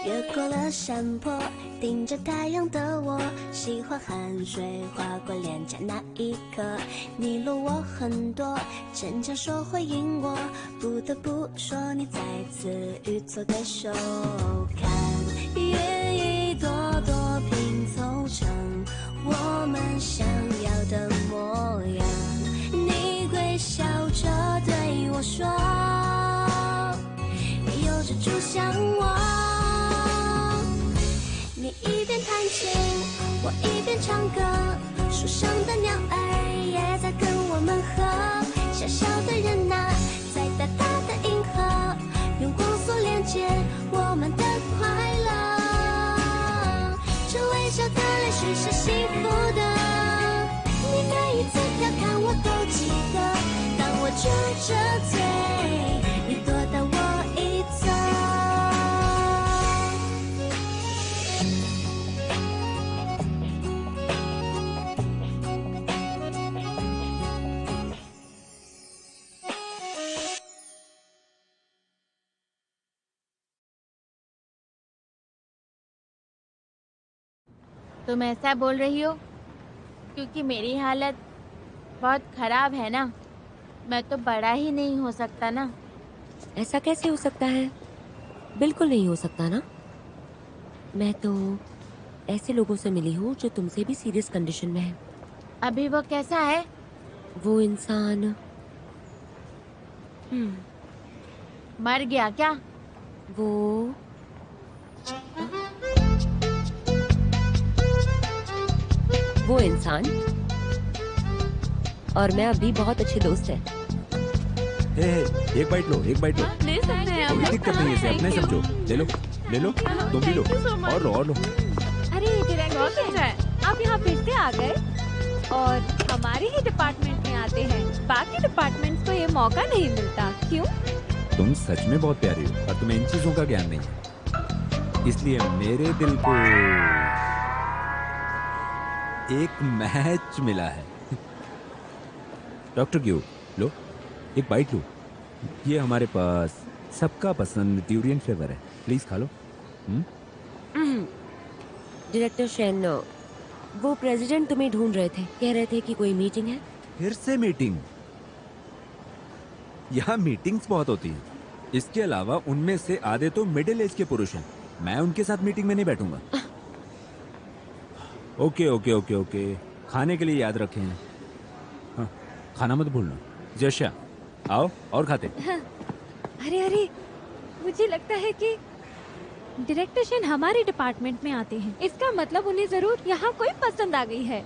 越过了山坡，盯着太阳的我，喜欢汗水划过脸颊那一刻。你落我很多，逞强说回应我，不得不说你再次与错对手。看云一朵朵拼凑成我们想要的模样，你会笑着对我说，有着主向往。你一边弹琴，我一边唱歌，树上的鸟儿也在跟我们和。小小的人啊，在大大的银河，用光速连接我们的快乐。这微笑的泪水是幸福的，你每一次调侃我都记得。当我撅着嘴，你躲到我一侧。तुम ऐसा बोल रही हो क्योंकि मेरी हालत बहुत खराब है ना? मैं तो बड़ा ही नहीं हो सकता ना। ऐसा कैसे हो सकता है? बिल्कुल नहीं हो सकता ना। मैं तो ऐसे लोगों से मिली हूँ जो तुमसे भी सीरियस कंडीशन में है। अभी वो कैसा है? वो इंसान मर गया क्या? वो इंसान और मैं अभी बहुत अच्छे दोस्त हैं। एक बाइट लो, एक बाइट लो। ले सकते हैं। कोई दिक्कत नहीं है, इसे अपने समझो। ले लो, ले लो, तुम भी लो और लो और लो। अरे डायरेक्टर अच्छा है, आप यहाँ फिर से आ गए और हमारे ही डिपार्टमेंट में आते हैं। बाकी डिपार्टमेंट्स को ये मौका नहीं मिलता, क्यों? तुम सच में बहुत प्यारी हो और तुम्हें इन चीजों का ज्ञान नहीं है, इसलिए मेरे दिल को एक मैच मिला है। डॉक्टर क्यू, लो एक बाइट लो। ये हमारे पास सबका पसंद ड्यूरियन फ्लेवर है, प्लीज खा लो। डायरेक्टर शेन, वो प्रेसिडेंट तुम्हें ढूंढ रहे थे, कह रहे थे कि कोई मीटिंग है। फिर से मीटिंग? यहाँ मीटिंग्स बहुत होती हैं। इसके अलावा उनमें से आधे तो मिडिल एज के पुरुष हैं। मैं उनके साथ मीटिंग में नहीं बैठूंगा। ओके ओके ओके ओके, खाने के लिए याद रखें। हाँ, खाना मत भूलना। जशा, आओ और खाते। अरे मुझे लगता है कि डायरेक्टर शेन हमारे डिपार्टमेंट में आते हैं। इसका मतलब उन्हें जरूर यहाँ कोई पसंद आ गई है।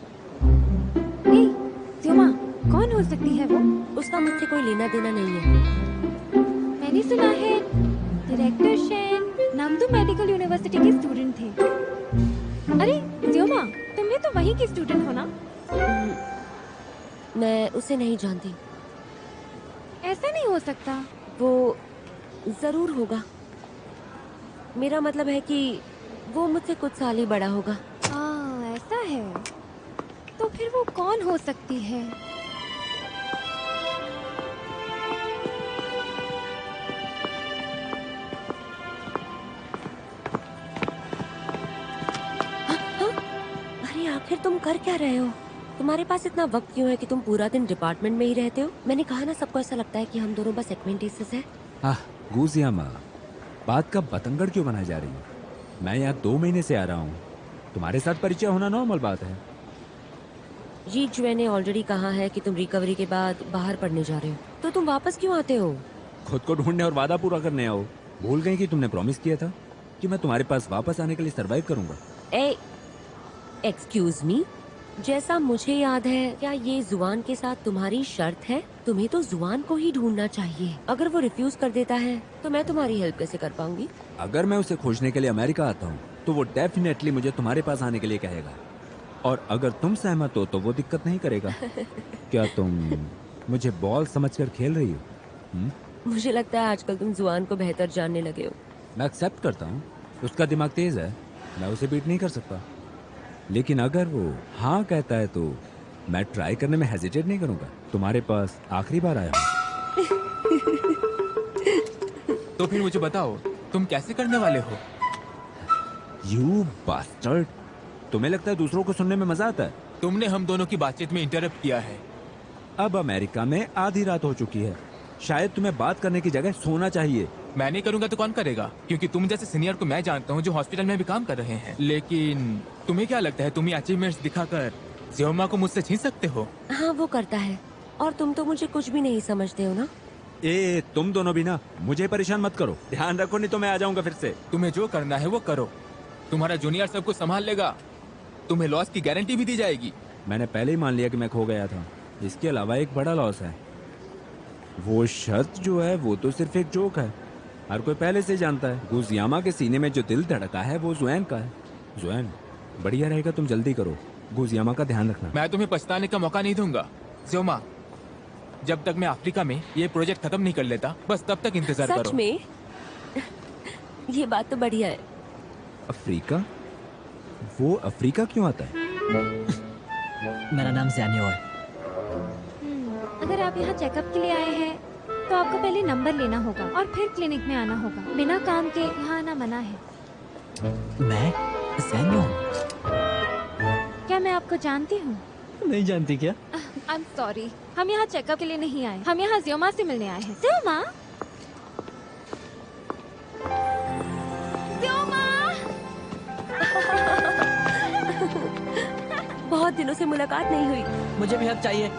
त्योमा, कौन हो सकती है वो? उसका मुझसे कोई लेना देना नहीं है। मैंने सुना है डायरेक्टर शेन नामदू मेडिकल यूनिवर्सिटी के स्टूडेंट थे। अरे त्योमा, तुम भी तो वहीं की स्टूडेंट हो ना? मैं उसे नहीं जानती। ऐसा नहीं हो सकता। वो जरूर होगा। मेरा मतलब है कि वो मुझसे कुछ साल ही बड़ा होगा। ऐसा है तो फिर वो कौन हो सकती है? अरे आखिर तुम कर क्या रहे हो? तुम्हारे पास इतना वक्त क्यों है कि तुम पूरा दिन डिपार्टमेंट में ही रहते हो? मैंने कहा ना, सबको ऐसा लगता है कि हम दोनों बस एक्वेंटेंसेस हैं। गूजियामा, बात का बतंगड़ क्यों बनाई जा रही है? मैं यहाँ 2 महीने से आ रहा हूँ। तुम्हारे साथ परिचय होना नॉर्मल बात है। जी जुए ने ऑलरेडी कहा है कि तुम रिकवरी के बाद बाहर पढ़ने जा रहे हो, तो तुम वापस क्यों आते हो? खुद को ढूंढने और वादा पूरा करने आओ। भूल गई कि तुमने प्रॉमिस किया था कि मैं तुम्हारे पास वापस आने के लिए सरवाइव करूंगा। एक्सक्यूज मी, जैसा मुझे याद है, क्या ये जुआन के साथ तुम्हारी शर्त है? तुम्हें तो जुआन को ही ढूंढना चाहिए। अगर वो रिफ्यूज कर देता है तो मैं तुम्हारी हेल्प कैसे कर पाऊंगी? अगर मैं उसे खोजने के लिए अमेरिका आता हूँ तो वो डेफिनेटली मुझे तुम्हारे पास आने के लिए कहेगा, और अगर तुम सहमत हो तो वो दिक्कत नहीं करेगा। क्या तुम मुझे बॉल समझकर खेल रही हो? मुझे लगता है आजकल तुम जुआन को बेहतर जानने लगे हो। मैं एक्सेप्ट करता हूँ, उसका दिमाग तेज है, मैं उसे बीट नहीं कर सकता। लेकिन अगर वो हाँ कहता है तो मैं ट्राई करने में हेजिटेट नहीं करूंगा। तुम्हारे पास आखिरी बार आया हूँ। तो फिर मुझे बताओ, तुम कैसे करने वाले हो? You bastard. तुम्हें लगता है दूसरों को सुनने में मजा आता है? तुमने हम दोनों की बातचीत में इंटरप्ट किया है। अब अमेरिका में आधी रात हो चुकी है, शायद तुम्हें बात करने की जगह सोना चाहिए। मैं नहीं करूंगा तो कौन करेगा? क्योंकि तुम जैसे सीनियर को मैं जानता हूँ जो हॉस्पिटल में भी काम कर रहे हैं। लेकिन तुम्हें क्या लगता है तुम ये अचीवमेंट्स दिखाकर ज़ियोमा को मुझसे छीन सकते हो? हाँ वो करता है, और तुम तो मुझे कुछ भी नहीं समझते हो ना। ए तुम दोनों भी ना मुझे परेशान मत करो, ध्यान रखो नहीं तो मैं आ जाऊंगा फिर से। तुम्हें जो करना है वो करो, तुम्हारा जूनियर सब कुछ संभाल लेगा। तुम्हें लॉस की गारंटी भी दी जाएगी। मैंने पहले ही मान लिया कि मैं खो गया था। इसके अलावा एक बड़ा लॉस है। वो शर्त जो है वो तो सिर्फ एक जोक है, हर कोई पहले से जानता है। गुजियामा के सीने में जो दिल धड़का है वो जुएन का है। जुएन, बढ़िया रहेगा तुम जल्दी करो, गुजियामा का ध्यान रखना। मैं तुम्हें पछताने का मौका नहीं दूंगा ज़ियोमा। जब तक मैं अफ्रीका में ये प्रोजेक्ट खत्म नहीं कर लेता, बस तब तक इंतजार सच करो। में? ये बात तो बढ़िया है। अफ्रीका? वो अफ्रीका क्यों आता है? मेरा नाम ज़ैनियो है। अगर आप यहाँ चेकअप के लिए आए हैं तो आपको पहले नंबर लेना होगा और फिर क्लिनिक में आना होगा। बिना काम के यहाँ आना मना है। मैं ज़ैनियो हूँ। क्या मैं आपको जानती हूँ? नहीं जानती क्या? आई एम सॉरी, हम यहाँ चेकअप के लिए नहीं आए, हम यहाँ ज़ियोमा से मिलने आए हैं। ज़ियोमा, बहुत दिनों से मुलाकात नहीं हुई। मुझे भी हक चाहिए।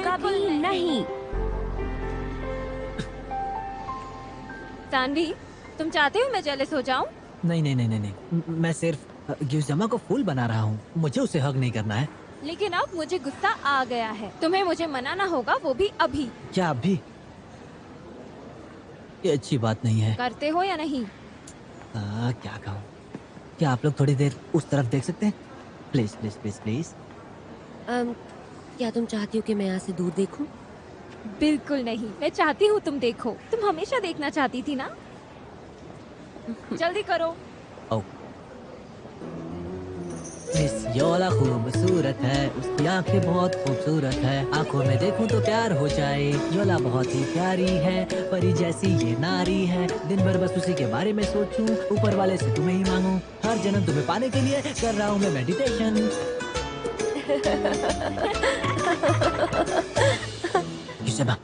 कभी नहीं। सानवी, तुम चाहते हो मैं जेलस हो जाऊं? नहीं नहीं नहीं नहीं नहीं, मैं सिर्फ गियोज़ामा को फूल बना रहा हूँ, मुझे उसे हक नहीं करना है। लेकिन अब मुझे गुस्सा आ गया है। तुम्हें मुझे मनाना होगा, वो भी अभी। क्या अभी? ये अच्छी बात नहीं है। करते हो या नहीं? क्या कहूँ? क्या आप लोग थोड़ी देर उस तरफ देख सकते हैं? Please please please please. क्या तुम चाहती हो कि मैं यहाँ से दूर देखूं? बिल्कुल नहीं, मैं चाहती हूँ तुम देखो। तुम हमेशा देखना चाहती थी ना? जल्दी करो। ओ, मिस योला खूबसूरत है, उसकी आंखें बहुत खूबसूरत है। आंखों में देखूं तो प्यार हो जाए। योला बहुत ही प्यारी है, परी जैसी ये नारी है। दिन भर बस उसी के बारे में सोचूं, ऊपर वाले से तुम्हें ही मांगूं। हर जन्म तुम्हें पाने के लिए कर रहा हूँ मैं मेडिटेशन। गियोज़ामा,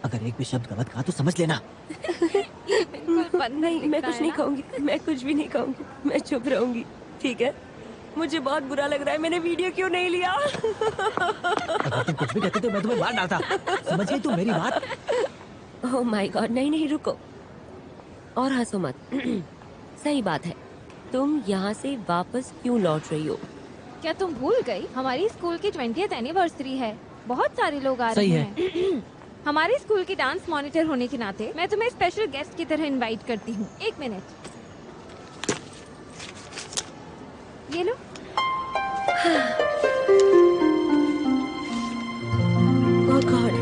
अगर एक भी शब्द गलत कहा तो समझ लेना। ये बिल्कुल बंद नहीं, मैं कुछ नहीं ना। कहूँगी, मैं कुछ भी नहीं कहूँगी, मैं चुप रहूंगी, ठीक है? मुझे बहुत बुरा लग रहा है, मैंने वीडियो क्यों नहीं लिया? अगर तुम कुछ भी कहते तो मैं तुम्हें मार डालता। समझ गई तुम मेरी बात? ओह माय गॉड, नहीं नहीं रुको और हंसो मत। सही बात है, तुम यहाँ से वापस क्यों लौट रही हो? क्या तुम भूल गई? हमारी स्कूल की 20th एनिवर्सरी है, बहुत सारे लोग आ रहे सही है। हैं। हमारे स्कूल की डांस मॉनिटर होने के नाते मैं तुम्हें स्पेशल गेस्ट की तरह इनवाइट करती हूँ। 1 मिनट, ये लो। ओह गॉड,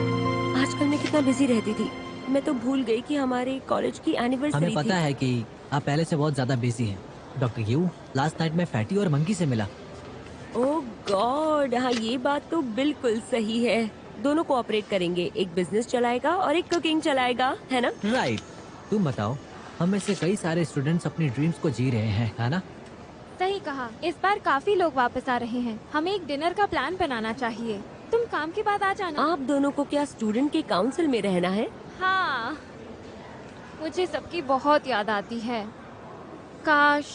आजकल मैं कितना बिजी रहती थी, मैं तो भूल गई कि हमारे कॉलेज की एनिवर्सरी हमें पता है कि आप पहले से बहुत ज्यादा बिजी हैं। डॉक्टर यू, लास्ट नाइट मैं फैटी और मंकी से मिला। ओह गॉड, हाँ ये बात तो बिल्कुल सही है। दोनों कोऑपरेट करेंगे, एक बिजनेस चलाएगा और एक कुकिंग चलाएगा, है ना? राइट। तुम बताओ, हम में से कई सारे स्टूडेंट्स अपनी ड्रीम्स को जी रहे हैं, है ना? सही कहा, इस बार काफी लोग वापस आ रहे हैं। हमें एक डिनर का प्लान बनाना चाहिए। तुम काम के बाद आ जाना। आप दोनों को क्या स्टूडेंट के काउंसिल में रहना है? हाँ, मुझे सबकी बहुत याद आती है। काश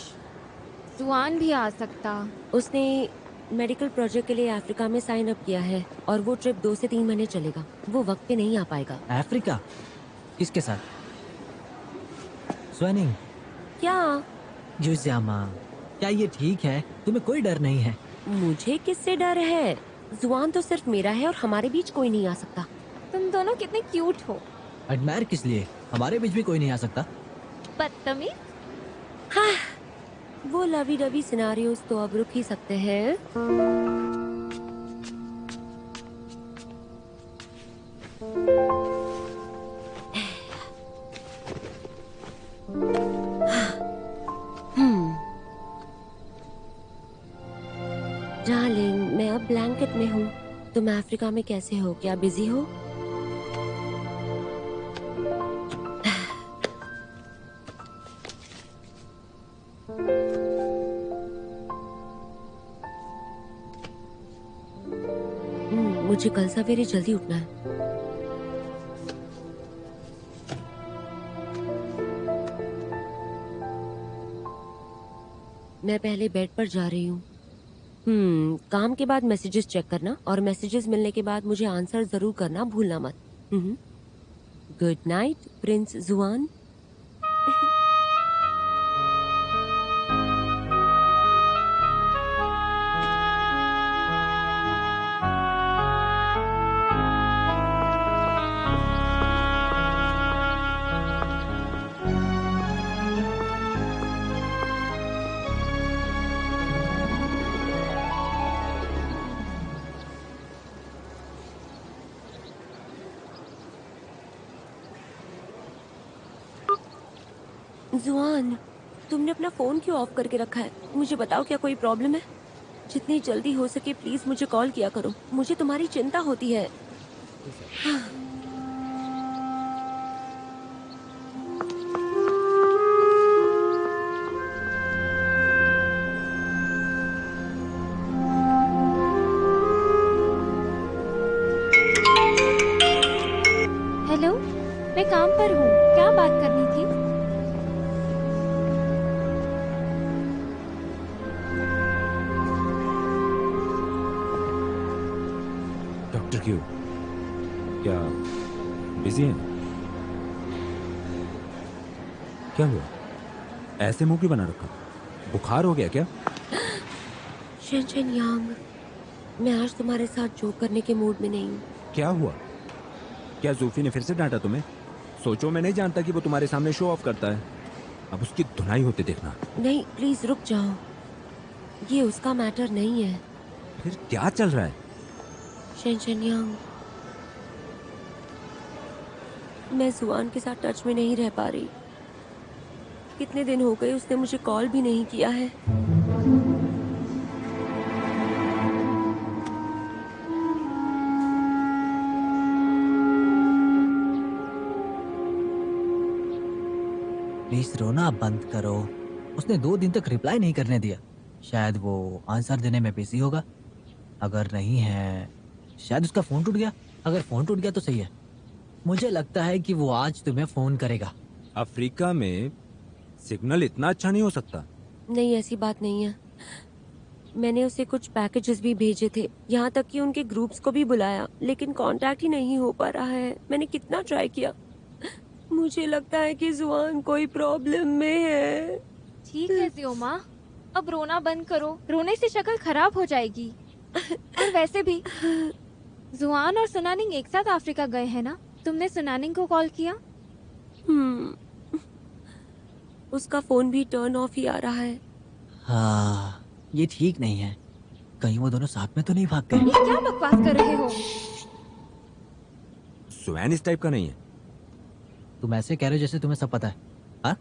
जुआन भी आ सकता। उसने मेडिकल प्रोजेक्ट के लिए अफ्रीका में साइन अप किया है और वो ट्रिप 2 से 3 महीने चलेगा। वो वक्त पे नहीं आ पाएगा। अफ्रीका? किसके साथ? स्वेनिंग? क्या? गियोज़ामा, क्या ये ठीक है? तुम्हें कोई डर नहीं है? मुझे किससे डर है? जुआन तो सिर्फ मेरा है और हमारे बीच कोई नहीं आ सकता। तुम दोनों कितने क्यूट हो। एडमायर किस लिए? हमारे बीच भी कोई नहीं आ सकता। बदतमीज। हाँ, वो लवी डवी सिनारियोस तो अब रुक ही सकते हैं। डार्लिंग, मैं अब ब्लैंकेट में हूँ। तुम अफ्रीका में कैसे हो? क्या बिजी हो? मुझे कल सवेरे जल्दी उठना है। मैं पहले बेड पर जा रही हूँ। काम के बाद मैसेजेस चेक करना और मैसेजेस मिलने के बाद मुझे आंसर जरूर करना भूलना मत। गुड नाइट प्रिंस जुआन। जुआन, तुमने अपना फोन क्यों ऑफ करके रखा है? मुझे बताओ, क्या कोई प्रॉब्लम है? जितनी जल्दी हो सके प्लीज मुझे कॉल किया करो, मुझे तुम्हारी चिंता होती है। हेलो, मैं काम पर हूँ, क्या बात करनी थी? डॉक्टर क्यों? क्या बिजी हैं? क्या हुआ? ऐसे मुंह क्यों बना रखा? बुखार हो गया क्या? शेनशन यांग, मैं आज तुम्हारे साथ जोक करने के मूड में नहीं हूँ। क्या हुआ? क्या जूफी ने फिर से डांटा तुम्हें? सोचो, मैं नहीं जानता कि वो तुम्हारे सामने शो ऑफ करता है। अब उसकी धुनाई होते देखना। नहीं, प्लीज रुक जाओ, ये उसका मैटर नहीं है। फिर क्या चल रहा है? शेनशन यांग, मैं जुआन के साथ टच में नहीं रह पा रही। कितने दिन हो गए उसने मुझे कॉल भी नहीं किया है। प्लीज रोना बंद करो। उसने 2 दिन तक रिप्लाई नहीं करने दिया। शायद वो आंसर देने में बिजी होगा। अगर नहीं है, शायद उसका फोन टूट गया। अगर फोन टूट गया तो सही है। मुझे लगता है कि वो आज तुम्हें फोन करेगा। अफ्रीका में सिग्नल इतना अच्छा नहीं हो सकता। नहीं, ऐसी बात नहीं है। मैंने उसे कुछ पैकेजेस भी भेजे थे, यहाँ तक कि उनके ग्रुप्स को भी बुलाया, लेकिन कांटेक्ट ही नहीं हो पा रहा है। मैंने कितना ट्राई किया। मुझे लगता है कि जुआन कोई प्रॉब्लम में है। ठीक है जियोमा, अब रोना बंद करो, रोने से शक्ल खराब हो जाएगी। और वैसे भी जुआन और सुनानिंग एक साथ अफ्रीका गए हैं ना? तुमने सुनानिंग को कॉल किया? उसका फोन भी टर्न ऑफ ही आ रहा है। हाँ, ये ठीक नहीं है। कहीं वो दोनों साथ में तो नहीं भाग गए? ये क्या बकवास कर रहे हो? सुवैन इस टाइप का नहीं है। तुम ऐसे कह रहे हो जैसे तुम्हें सब पता है। हाँ,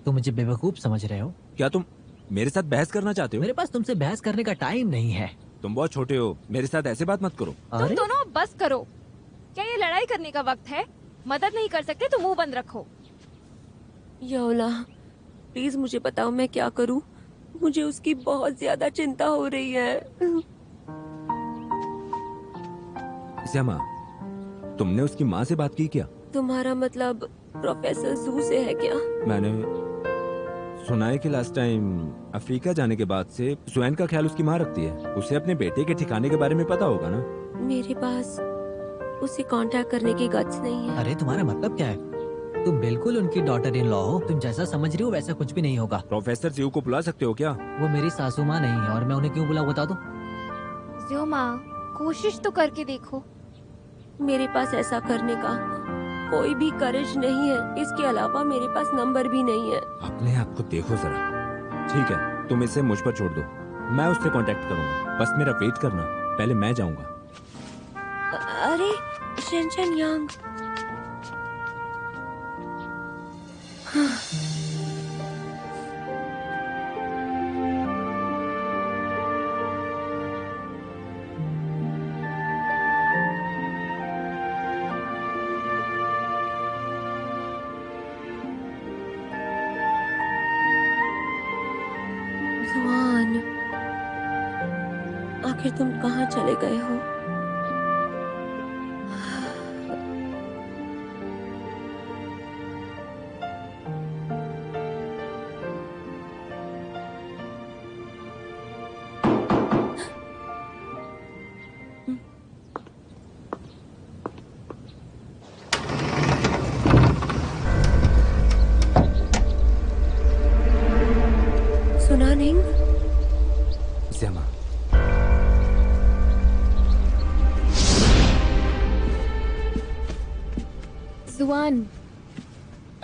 तुम मुझे बेवकूफ समझ रहे हो? क्या तुम मेरे साथ बहस करना चाहते हो? मेरे पास तुमसे बहस करने का टाइम नहीं है। तुम बहुत छोटे हो, मेरे साथ ऐसे बात मत करो। तुम अरे दोनों अब बस करो। क्या ये लड़ाई करने का वक्त है? मदद नहीं कर सकते तो मुंह बंद रखो। योला, प्लीज मुझे बताओ मैं क्या करूं? मुझे उसकी बहुत ज्यादा चिंता हो रही है। श्यामा, तुमने उसकी माँ से बात की क्या? तुम्हारा मतलब प्रोफेसर जू से है क्या? मैंने सुना है कि लास्ट टाइम अफ्रीका जाने के बाद से सुवैन का ख्याल उसकी माँ रखती है। उसे अपने बेटे के ठिकाने के बारे में पता होगा ना? मेरे पास उसे कांटेक्ट करने की गट्स नहीं है। अरे तुम्हारा मतलब क्या है? तुम बिल्कुल उनकी डॉटर इन लॉ हो। तुम जैसा समझ रही हो वैसा कुछ भी नहीं होगा। प्रोफेसर जीव को बुला सकते हो क्या? वो मेरी सासू माँ नहीं है और मैं उन्हें क्यों बुलाऊं बता दो। जियोमा, कोशिश तो करके देखो। मेरे पास ऐसा करने का कोई भी करेज नहीं है। इसके अलावा मेरे पास नंबर भी नहीं है। अपने आप को देखो जरा। ठीक है, तुम इसे मुझ पर छोड़ दो, मैं उससे कांटेक्ट करूंगा। बस मेरा वेट करना, पहले मैं जाऊंगा। अरे शेनशन यांग, जुआन, आखिर तुम कहाँ चले गए हो?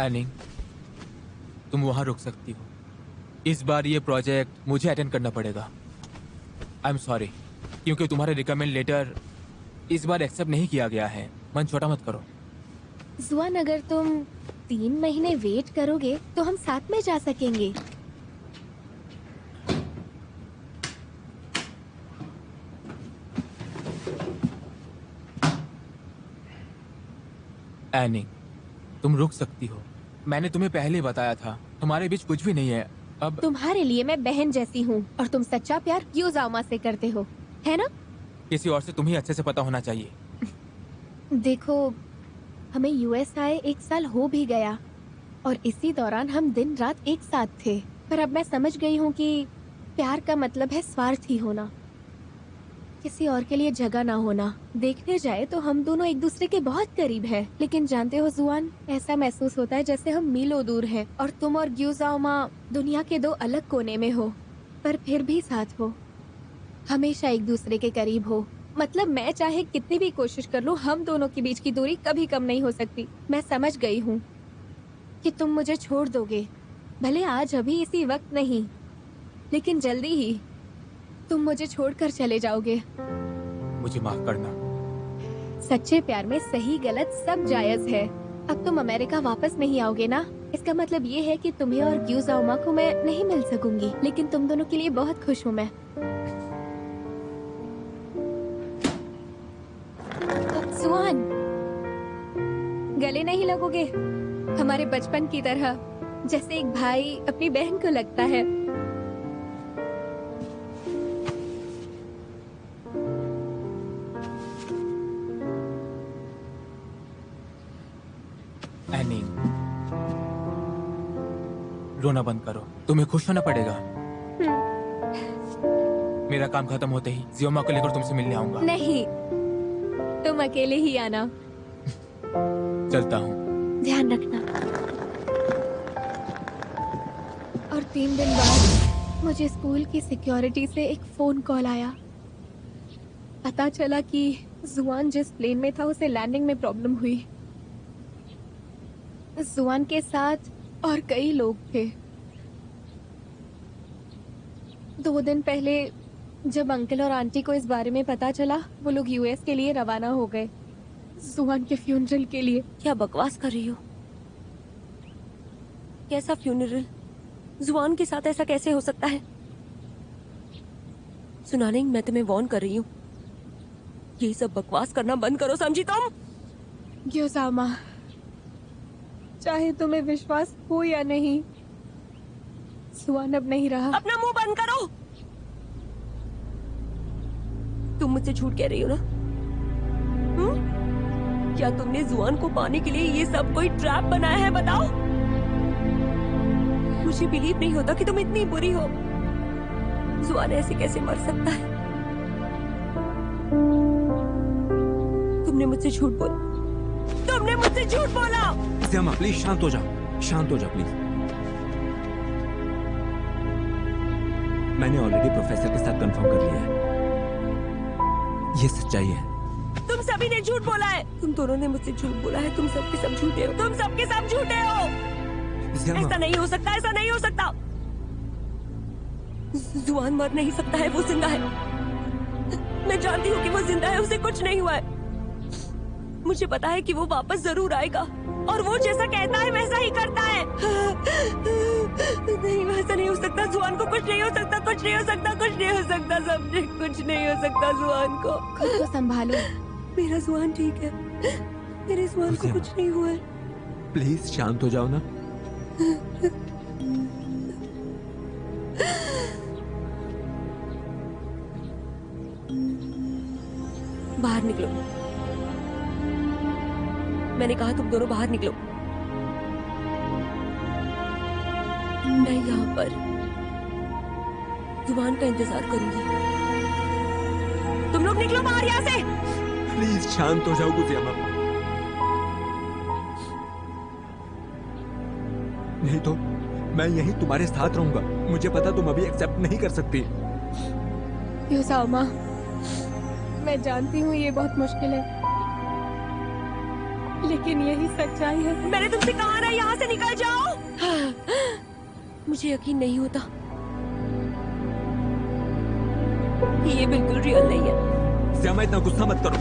एनिंग, तुम वहां रुक सकती हो। इस बार ये प्रोजेक्ट मुझे अटेंड करना पड़ेगा। आई एम सॉरी, क्योंकि तुम्हारे रिकमेंड लेटर इस बार एक्सेप्ट नहीं किया गया है। मन छोटा मत करो। जुआन, अगर तुम 3 महीने वेट करोगे तो हम साथ में जा सकेंगे। एनिंग, तुम रुक सकती हो। मैंने तुम्हें पहले बताया था, तुम्हारे बीच कुछ भी नहीं है। अब तुम्हारे लिए मैं बहन जैसी हूँ और तुम सच्चा प्यार युजामा से करते हो, है ना? किसी और से तुम्हें अच्छे से पता होना चाहिए। देखो, हमें यूएस आए 1 साल हो भी गया और इसी दौरान हम दिन रात एक साथ थे। पर अब मैं समझ गई हूँ कि प्यार का मतलब है स्वार्थी होना, किसी और के लिए जगह ना होना। देखने जाए तो हम दोनों एक दूसरे के बहुत करीब हैं, लेकिन जानते हो जुआन, ऐसा महसूस होता है जैसे हम मीलों दूर हैं और तुम और ग्यूजाओमा दुनिया के 2 अलग कोने में हो, पर फिर भी साथ हो, हमेशा एक दूसरे के करीब हो। मतलब मैं चाहे कितनी भी कोशिश कर लूं, हम दोनों के बीच की दूरी कभी कम नहीं हो सकती। मैं समझ गई हूँ कि तुम मुझे छोड़ दोगे, भले आज अभी इसी वक्त नहीं, लेकिन जल्दी ही तुम मुझे छोड़कर चले जाओगे। मुझे माफ करना। सच्चे प्यार में सही गलत सब जायज है। अब तुम अमेरिका वापस नहीं आओगे ना? इसका मतलब ये है कि तुम्हें और ग्यूजाओमा को मैं नहीं मिल सकूंगी, लेकिन तुम दोनों के लिए बहुत खुश हूँ मैं। सुहान, गले नहीं लगोगे? हमारे बचपन की तरह, जैसे एक भाई अपनी बहन को लगता है। एनिंग, रोना बंद करो, तुम्हें खुश होना पड़ेगा। मेरा काम खत्म होते ही जियोमा को लेकर तुमसे मिलने आऊंगा। नहीं, तुम अकेले ही आना। चलता हूँ। ध्यान रखना। और 3 दिन बाद मुझे स्कूल की सिक्योरिटी से एक फोन कॉल आया। पता चला कि जुआन जिस प्लेन में था उसे लैंडिंग में प्रॉब्लम हुई। जुआन के साथ और कई लोग थे। 2 दिन पहले जब अंकल और आंटी को इस बारे में पता चला, वो लोग यूएस के लिए रवाना हो गए, जुआन के फ्यूनरल के लिए। क्या बकवास कर रही हो? कैसा फ्यूनरल? जुआन के साथ ऐसा कैसे हो सकता है? सुनानिंग, मैं तुम्हें वार्न कर रही हूँ, ये सब बकवास करना बंद करो, समझी तुम? ग्यूजामा, चाहे तुम्हें विश्वास हो या नहीं, जुआन अब नहीं रहा। अपना मुंह बंद करो। तुम मुझसे झूठ कह रही हो ना? क्या तुमने जुआन को पाने के लिए ये सब कोई ट्रैप बनाया है? बताओ। मुझे बिलीव नहीं होता कि तुम इतनी बुरी हो। जुआन ऐसे कैसे मर सकता है? तुमने मुझसे झूठ बोला। तुमने मुझसे झूठ बोला। जियोमा, प्लीज शांत हो जाओ, शांत हो जाओ प्लीज। मैंने ऑलरेडी प्रोफेसर के साथ कंफर्म कर लिया है, ये सच्चाई है। तुम सभी ने झूठ बोला है। तुम दोनों ने मुझसे झूठ बोला है। तुम सबके सब झूठे हो। तुम सबके सब झूठे हो। ऐसा नहीं हो सकता, ऐसा नहीं हो सकता। जुआन मर नहीं सकता है, वो जिंदा है। मैं जानती हूँ कि वो जिंदा है, उसे कुछ नहीं हुआ है। मुझे पता है कि वो वापस जरूर आएगा और वो जैसा कहता है वैसा ही करता है। नहीं, वैसा नहीं हो सकता। जुआन को कुछ नहीं हो सकता, कुछ नहीं हो सकता, कुछ नहीं हो सकता, समझे? कुछ नहीं हो सकता जुआन को। खुद को संभालो। मेरा जुआन ठीक है, मेरे जुआन को कुछ नहीं हुआ है। प्लीज शांत हो जाओ ना। बाहर निकलो। मैंने कहा तुम दोनों बाहर निकलो। मैं यहाँ पर जुबान का इंतजार करूंगी। तुम लोग निकलो बाहर यहाँ से। प्लीज शांत हो जाओ गुजियामा, नहीं तो मैं यहीं तुम्हारे साथ रहूंगा। मुझे पता तुम अभी एक्सेप्ट नहीं कर सकती। युजामा, मैं जानती हूँ ये बहुत मुश्किल है, लेकिन यही सच्चाई है। मैंने तुमसे कहा ना, यहाँ से निकल जाओ। मुझे यकीन नहीं होता, ये बिल्कुल रियल नहीं है। श्यामा इतना गुस्सा मत करो।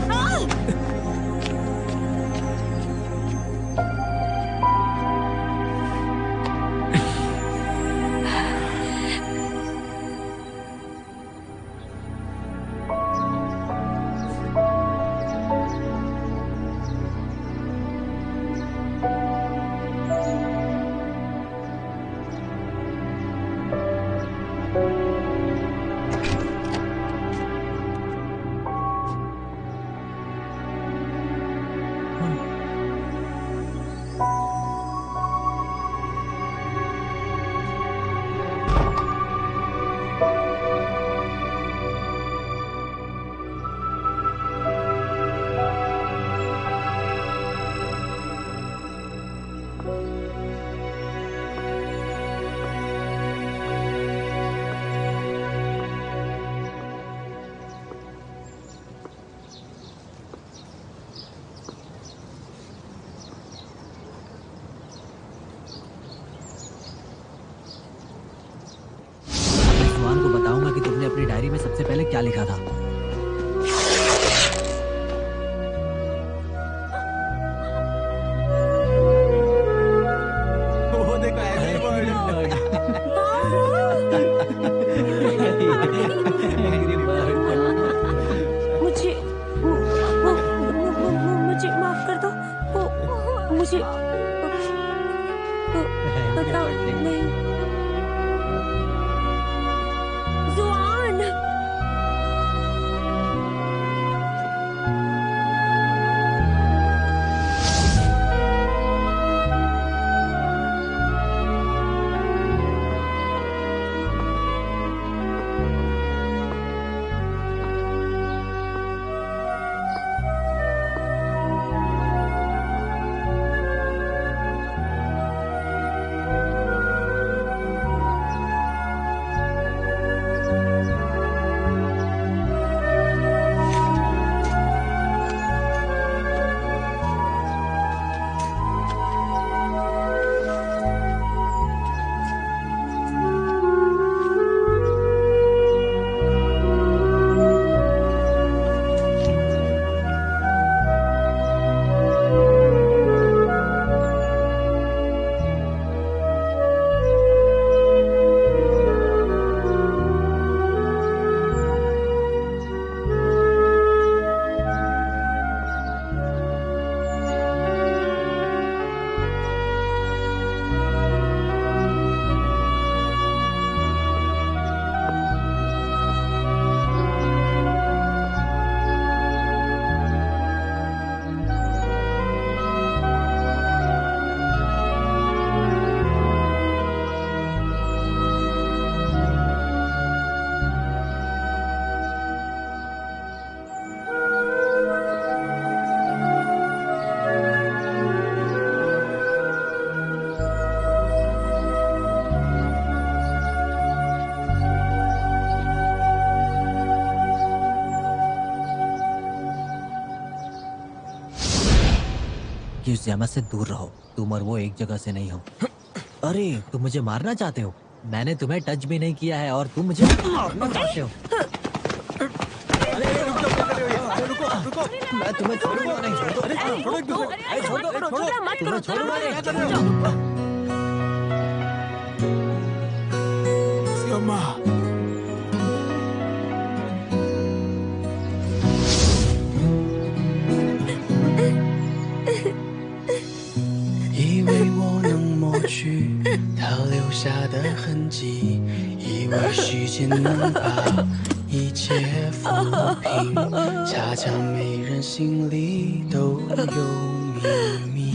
को बताऊंगा कि तुमने अपनी डायरी में सबसे पहले क्या लिखा था। वो देखो मुझे मुझे माफ कर दो। मुझे पता नहीं। जुआन, कि उस जहमत से दूर रहो। तुम और वो एक जगह से नहीं हो। अरे तुम मुझे मारना चाहते हो? मैंने तुम्हें टच भी नहीं किया है और तुम मुझे मारना चाहते हो। मैं तुम्हें छोड़ूंगा नहीं। छोड़ दो। तुम्हें छोड़ूंगा नहीं। श्यामा以为我能抹去他留下的痕迹，以为时间能把一切抚平，恰恰每人心里都有秘密。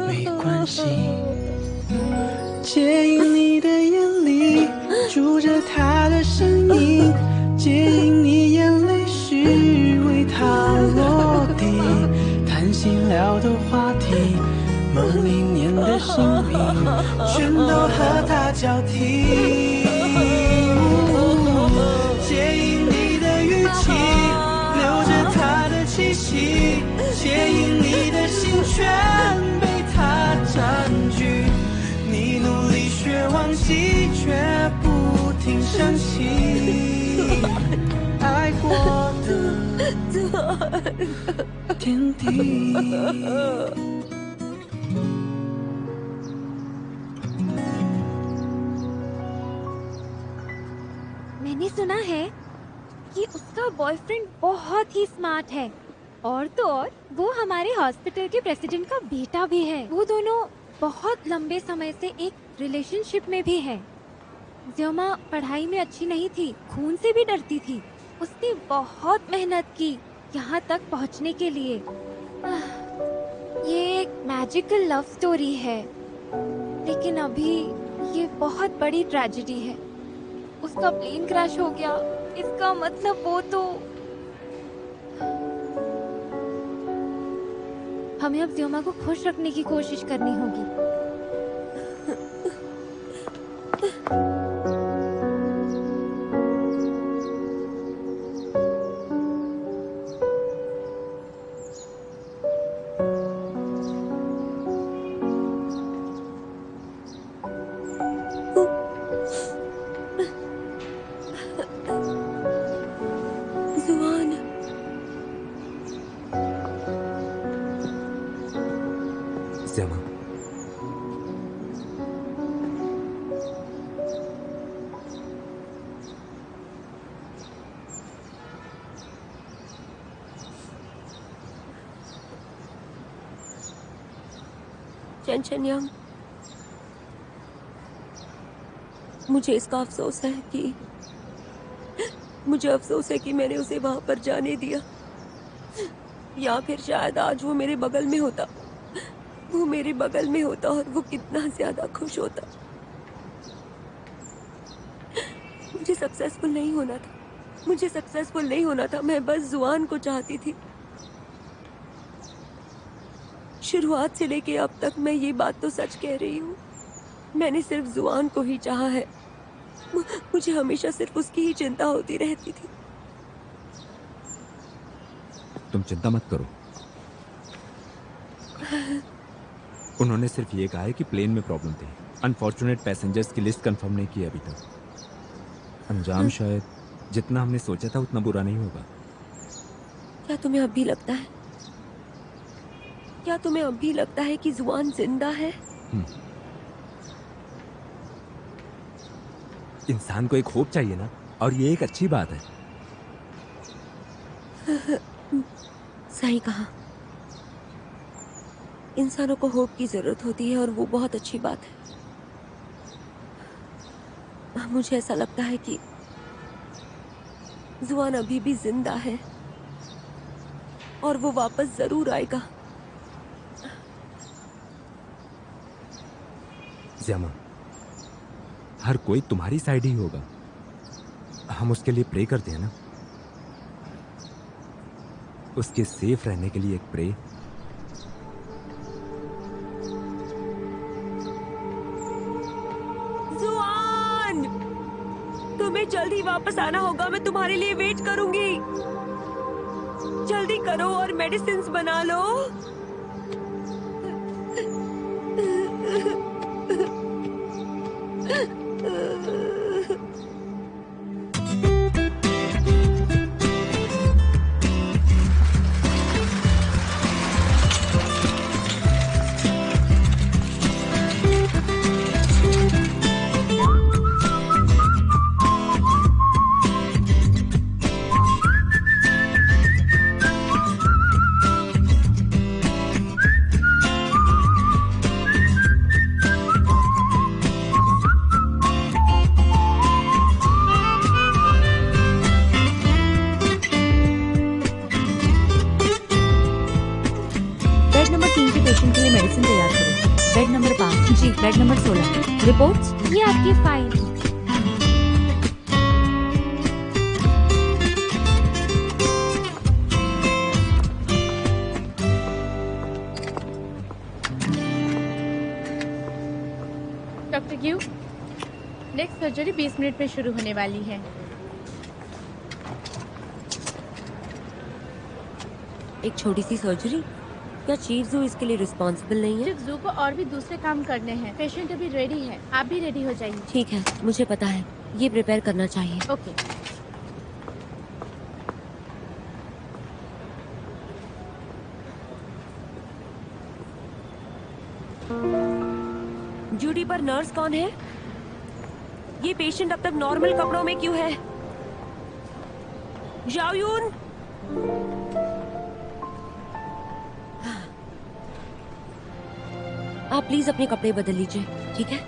没关系，接应你的眼里住着他的身影，接应你眼泪时为他落地，谈心聊的话题，梦里念的姓名，全都和他交替。接应你的语气，留着他的气息，戒引你的心全被他占据，你努力学忘记，却不停想起爱过的天地。मैंने सुना है कि उसका बॉयफ्रेंड बहुत ही स्मार्ट है और तो और वो हमारे हॉस्पिटल के प्रेसिडेंट का बेटा भी है। वो दोनों बहुत लंबे समय से एक रिलेशनशिप में भी है। ज़्योमा पढ़ाई में अच्छी नहीं थी, खून से भी डरती थी। उसने बहुत मेहनत की यहाँ तक पहुँचने के लिए। ये एक मैजिकल लव स्टोरी है, लेकिन अभी ये बहुत बड़ी ट्रेजेडी है। उसका प्लेन क्रैश हो गया, इसका मतलब वो तो हमें अब ज़्योमा को खुश रखने की कोशिश करनी होगी। जुआन, ज़्यामा, चंचनयांग, मुझे इसका अफसोस है कि मैंने उसे वहां पर जाने दिया, या फिर शायद आज वो मेरे बगल में होता और वो कितना ज्यादा खुश होता। मुझे सक्सेसफुल नहीं होना था। मैं बस जुआन को चाहती थी। शुरुआत से लेके अब तक मैं ये बात तो सच कह रही हूँ, मैंने सिर्फ जुआन को ही चाहा है। मुझे हमेशा सिर्फ उसकी ही चिंता होती रहती थी। तुम चिंता मत करो। उन्होंने सिर्फ ये कहा है कि प्लेन में प्रॉब्लम थी। अनफॉर्चुनेट पैसेंजर्स की लिस्ट कंफर्म नहीं की अभी तक। अंजाम शायद जितना हमने सोचा था उतना बुरा नहीं होगा। क्या तुम्हें अब भी लगता है कि जुआन जिंदा है? इंसान को एक होप चाहिए ना, और ये एक अच्छी बात है। सही कहा। इंसानों को होप की जरूरत होती है और वो बहुत अच्छी बात है। मुझे ऐसा लगता है कि जुआन अभी भी जिंदा है और वो वापस जरूर आएगा। ज़्यामा, हर कोई तुम्हारी साइड ही होगा। हम उसके लिए प्रे करते हैं ना, उसके सेफ रहने के लिए एक प्रे। जुआन, तुम्हें जल्दी वापस आना होगा। मैं तुम्हारे लिए वेट करूंगी। जल्दी करो और मेडिसिन्स बना लो। बेड नंबर 5 जी, बेड नंबर 16। रिपोर्ट्स ये आपकी file. Doctor Q, next surgery 20 minute में शुरू होने वाली है। एक छोटी सी सर्जरी? क्या चीफ जू इसके लिए रिस्पॉन्सिबल नहीं है? सिर्फ जू को और भी दूसरे काम करने हैं। पेशेंट अभी रेडी है, आप भी रेडी हो जाइए। ठीक है, मुझे पता है, ये प्रिपेयर करना चाहिए। ओके। ड्यूटी पर नर्स कौन है? ये पेशेंट अब तक नॉर्मल कपड़ों में क्यों है? जाओयून! आप प्लीज अपने कपड़े बदल लीजिए, ठीक है?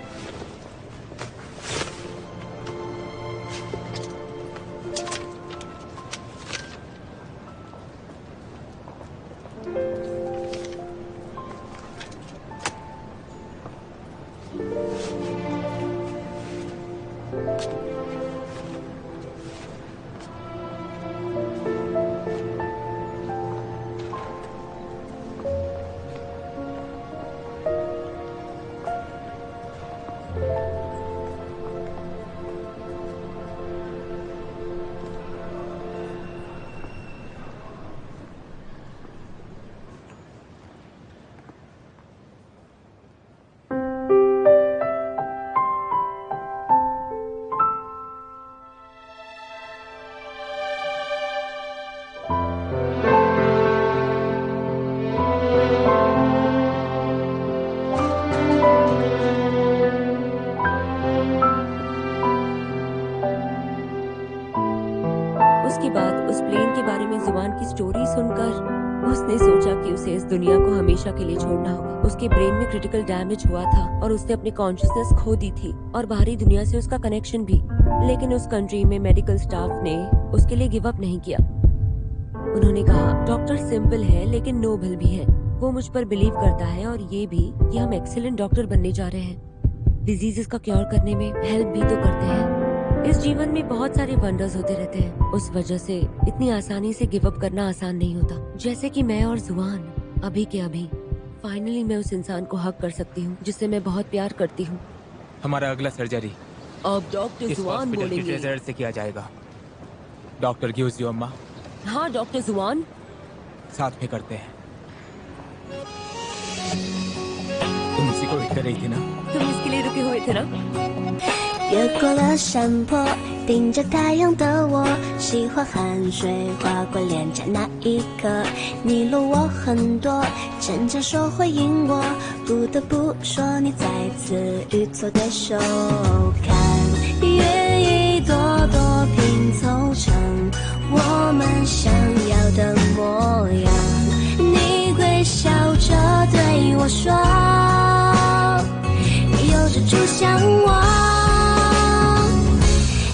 उसके बाद उस प्लेन के बारे में जुबान की स्टोरी सुनकर उसने सोचा कि उसे इस दुनिया को हमेशा के लिए छोड़ना होगा। उसके ब्रेन में क्रिटिकल डैमेज हुआ था और उसने अपनी कॉन्शियसनेस खो दी थी और बाहरी दुनिया से उसका कनेक्शन भी। लेकिन उस कंट्री में मेडिकल स्टाफ ने उसके लिए गिव अप नहीं किया। उन्होंने कहा, डॉक्टर सिंपल है लेकिन नोबल भी है। वो मुझ पर बिलीव करता है और ये भी कि हम एक्सीलेंट डॉक्टर बनने जा रहे हैं। डिजीजेस का क्योर करने में हेल्प भी तो करते हैं। इस जीवन में बहुत सारे वंडर्स होते रहते हैं, उस वजह से इतनी आसानी से गिव अप करना आसान नहीं होता। जैसे कि मैं और जुआन अभी के अभी फाइनली मैं उस इंसान को हक कर सकती हूँ जिससे मैं बहुत प्यार करती हूँ। हमारा अगला सर्जरी अब डॉक्टर इस जुआन हॉस्पिटल की बोलेंगे। ट्रेजर से किया जाएगा। डॉक्टर गिव्स यू अम्मा, हाँ डॉक्टर जुआन। साथ में करते हैं। तुम इसी को हिट कर रही थी ना? तुम इसके लिए रुके हुए थे ना?越过了山坡，盯着太阳的我，喜欢汗水划过脸颊那一刻，你漏我很多，真诚说回应我，不得不说你再次与错对手，看愿一朵朵拼凑成我们想要的模样，你微笑着对我说，有着主像我。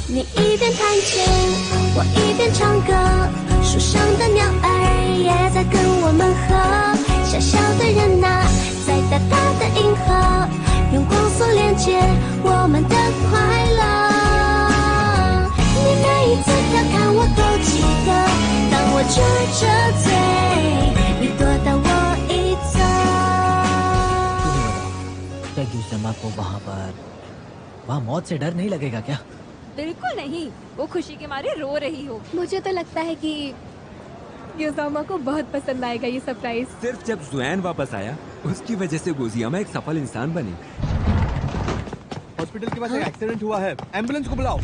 你一边弹琴，我一边唱歌，树上的鸟儿也在跟我们和，小小的人呐，在大大的银河，用光速连接我们的快乐。你每一次调侃我都记得，当我撅着嘴，你躲到我一侧。क्या यूसमा को वहाँ मौत से डर नहीं लगेगा क्या? बिल्कुल नहीं, वो खुशी के मारे रो रही हो। मुझे तो लगता है कि यूसामा को बहुत पसंद आएगा ये सरप्राइज। सिर्फ जब जुआन वापस आया उसकी वजह से गोजियामा एक सफल इंसान बनी। हॉस्पिटल के पास एक एक्सीडेंट हुआ है, एम्बुलेंस को बुलाओ।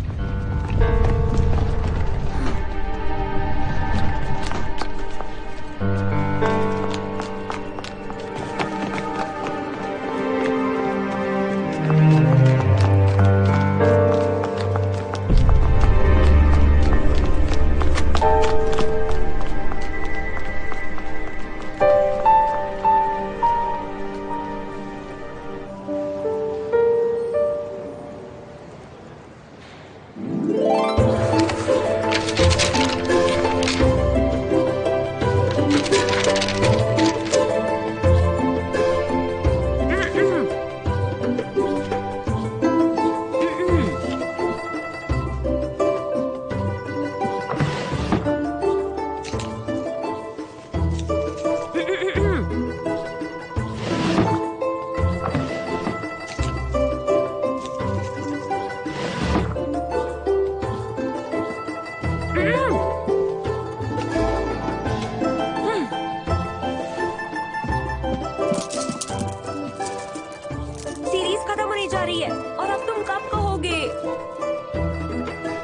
ही है। और अब तुम कब कहोगे?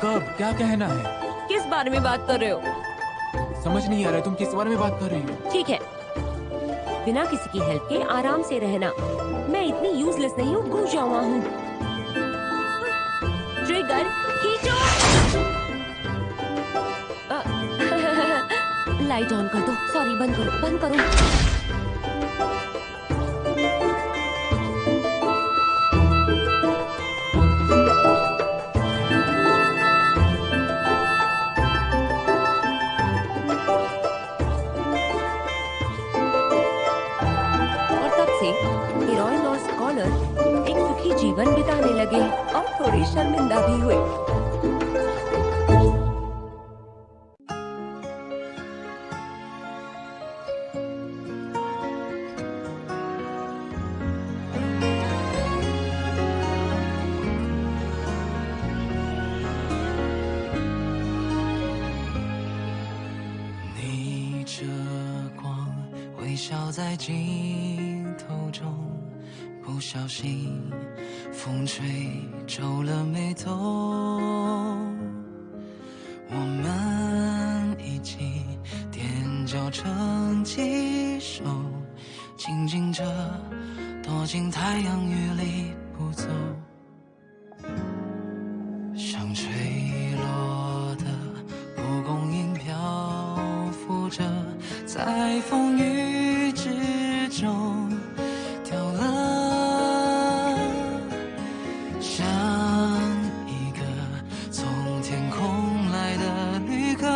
कब? क्या कहना है? किस बारे में बात कर रहे हो? समझ नहीं आ रहा है तुम किस बारे में बात कर रही हो। ठीक है, बिना किसी की हेल्प के आराम से रहना। मैं इतनी यूजलेस नहीं हूँ, घुस जाऊंगा हूँ। ट्रिगर खींचो। लाइट ऑन कर दो। सॉरी, बंद करो, बंद करो। और तब से हीरोइन और स्कॉलर एक सुखी जीवन बिताने लगे और थोड़ी शर्मिंदा भी हुए।逆着光，微笑在镜头中，不小心风吹皱了眉头。我们一起踮脚成几首，静静着躲进太阳雨里不走，像吹落的蒲公英漂浮着，在风雨之中掉了，像一个从天空来的旅客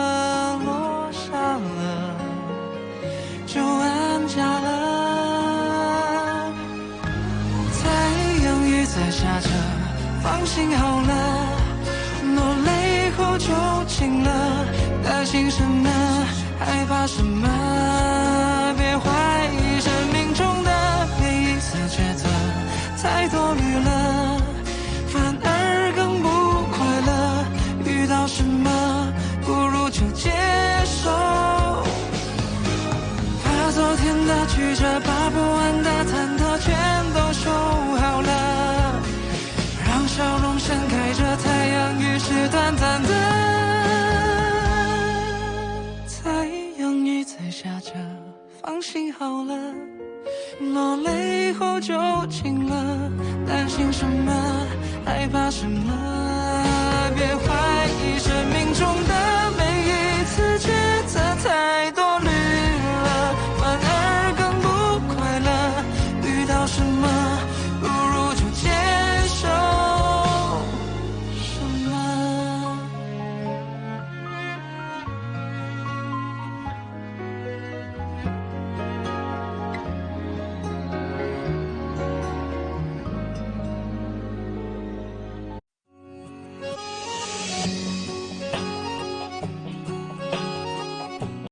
落下了，就安家了。太阳雨在下着，放心好了，落泪后就晴了，担心什么？害怕什么？别怀疑生命中的每一次抉择，太多虑了，反而更不快乐。遇到什么，不如就接受。把昨天的曲折，把不完的忐忑，全都收好了，让笑容盛开着，太阳雨是短暂的。在下着，放心好了，落泪后就晴了，担心什么？害怕什么？别怀疑生命中的每一次抉择。